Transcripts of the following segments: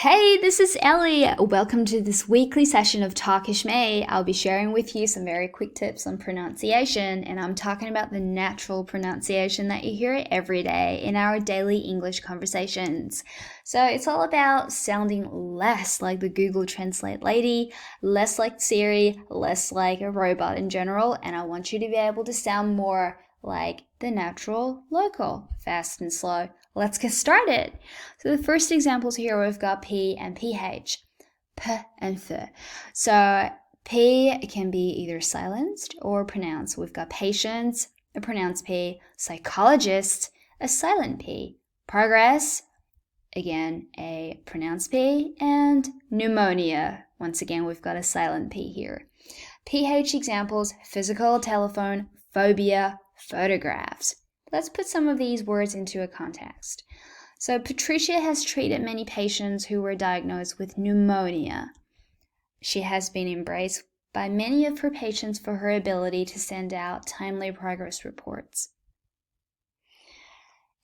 Hey, this is Ellie. Welcome to this weekly session of TalkishMe. I'll be sharing with you some very quick tips on pronunciation, and I'm talking about the natural pronunciation that you hear every day in our daily English conversations. So it's all about sounding less like the Google Translate lady, less like Siri, less like a robot in general, and I want you to be able to sound more like the natural local, fast and slow. Let's get started. So the first examples here, we've got P and PH, P and F. So P can be either silenced or pronounced. We've got patience, a pronounced P, psychologist, a silent P, progress, again, a pronounced P, and pneumonia. Once again, we've got a silent P here. PH examples, physical, telephone, phobia, photographs. Let's put some of these words into a context. So Patricia has treated many patients who were diagnosed with pneumonia. She has been embraced by many of her patients for her ability to send out timely progress reports.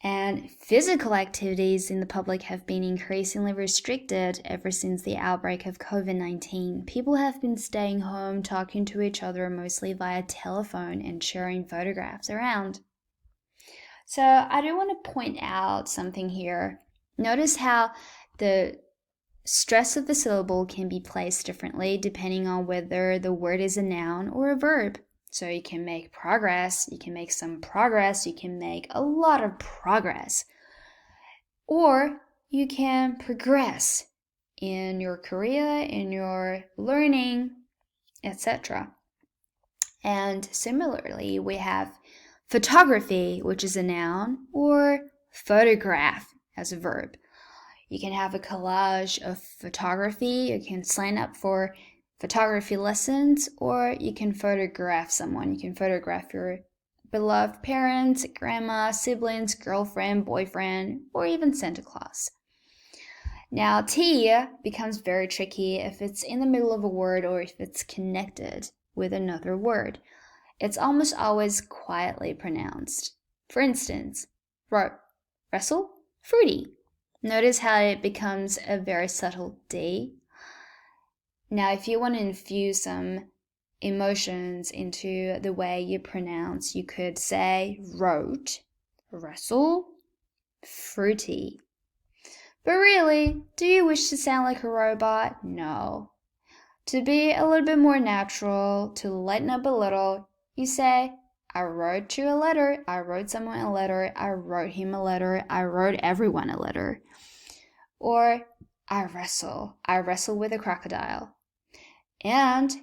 And physical activities in the public have been increasingly restricted ever since the outbreak of COVID-19. People have been staying home, talking to each other mostly via telephone and sharing photographs around. So I do want to point out something here. Notice how the stress of the syllable can be placed differently depending on whether the word is a noun or a verb. So you can make progress, you can make some progress, you can make a lot of progress. Or you can progress in your career, in your learning, etc. And similarly, we have photography, which is a noun, or photograph as a verb. You can have a collage of photography, you can sign up for photography lessons, or you can photograph someone. You can photograph your beloved parents, grandma, siblings, girlfriend, boyfriend, or even Santa Claus. Now, T becomes very tricky if it's in the middle of a word or if it's connected with another word. It's almost always quietly pronounced. For instance, wrestle, fruity. Notice how it becomes a very subtle D. Now, if you want to infuse some emotions into the way you pronounce, you could say wrote, wrestle, fruity. But really, do you wish to sound like a robot? No. To be a little bit more natural, to lighten up a little, you say, I wrote you a letter, I wrote someone a letter, I wrote him a letter, I wrote everyone a letter. Or, I wrestle with a crocodile. And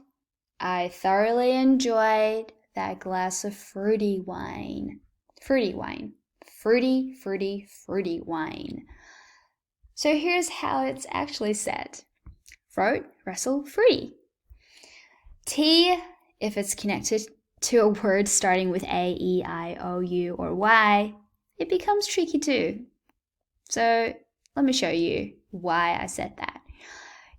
I thoroughly enjoyed that glass of fruity wine. Fruity wine. Fruity, fruity, fruity wine. So here's how it's actually said. Wrote, wrestle, fruity. T, if it's connected to a word starting with A, E, I, O, U, or Y, it becomes tricky too. So let me show you why I said that.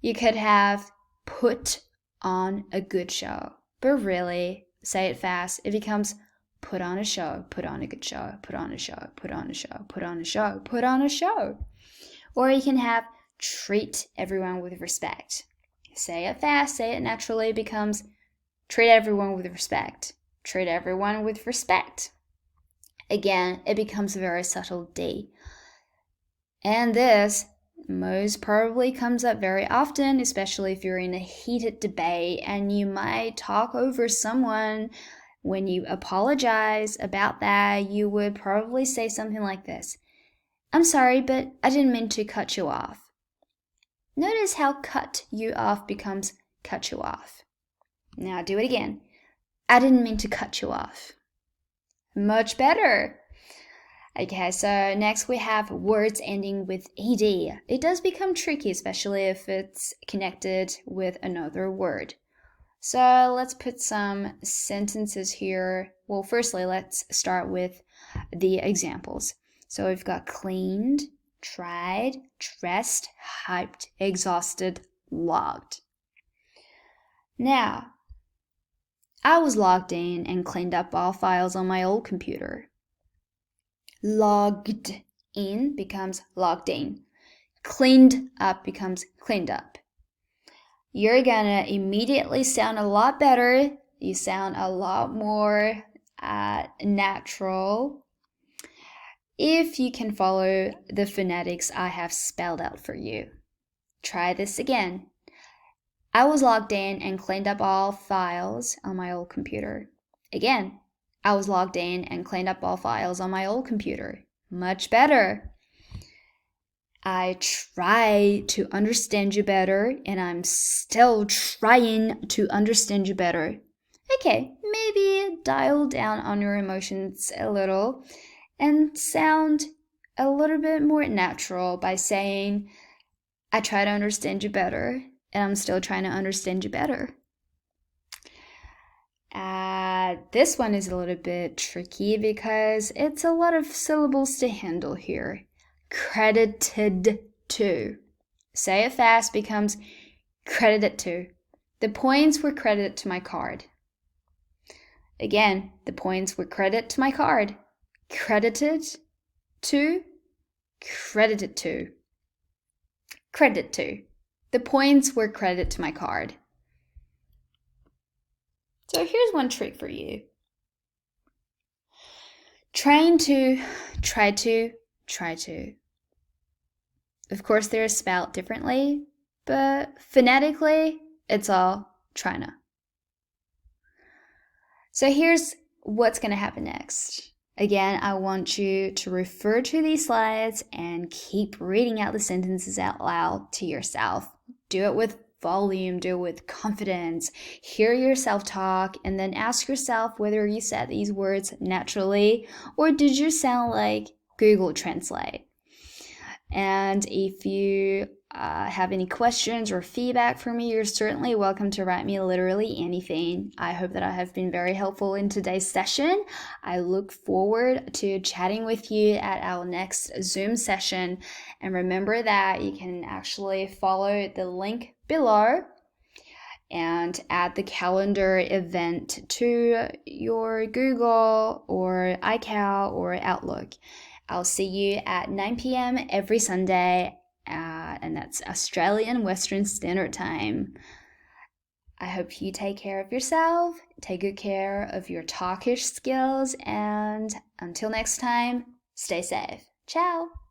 You could have put on a good show, but really, say it fast, it becomes put on a show, put on a good show, put on a show, put on a show, put on a show, put on a show. Or you can have treat everyone with respect. Say it fast, say it naturally, it becomes treat everyone with respect. Treat everyone with respect. Again, it becomes a very subtle D. And this most probably comes up very often, especially if you're in a heated debate and you might talk over someone. When you apologize about that, you would probably say something like this. I'm sorry, but I didn't mean to cut you off. Notice how cut you off becomes cut you off. Now do it again. I didn't mean to cut you off. Much better. Okay, so next we have words ending with ed. It does become tricky, especially if it's connected with another word. So let's put some sentences here. Well, firstly, let's start with the examples. So we've got cleaned, tried, dressed, hyped, exhausted, logged. Now, I was logged in and cleaned up all files on my old computer. Logged in becomes logged in. Cleaned up becomes cleaned up. You're gonna immediately sound a lot better. You sound a lot more natural if you can follow the phonetics I have spelled out for you. Try this again. I was logged in and cleaned up all files on my old computer. Again, I was logged in and cleaned up all files on my old computer. Much better. I try to understand you better, and I'm still trying to understand you better. Okay, maybe dial down on your emotions a little and sound a little bit more natural by saying, I try to understand you better, and I'm still trying to understand you better. This one is a little bit tricky because it's a lot of syllables to handle here. Credited to. Say it fast becomes credited to. The points were credited to my card. Again, the points were credited to my card. Credited to, credited to. Credit to. The points were credited to my card. So here's one trick for you. Trying to, try to, try to. Of course, they're spelled differently, but phonetically, it's all trying to. So here's what's going to happen next. Again, I want you to refer to these slides and keep reading out the sentences out loud to yourself. Do it with volume, do it with confidence. Hear yourself talk and then ask yourself whether you said these words naturally or did you sound like Google Translate. And if you have any questions or feedback for me, you're certainly welcome to write me literally anything. I hope that I have been very helpful in today's session. I look forward to chatting with you at our next Zoom session. And remember that you can actually follow the link below and add the calendar event to your Google or iCal or Outlook. I'll see you at 9 p.m. every Sunday, and that's Australian Western Standard Time. I hope you take care of yourself, take good care of your Talkish skills, and until next time, stay safe. Ciao!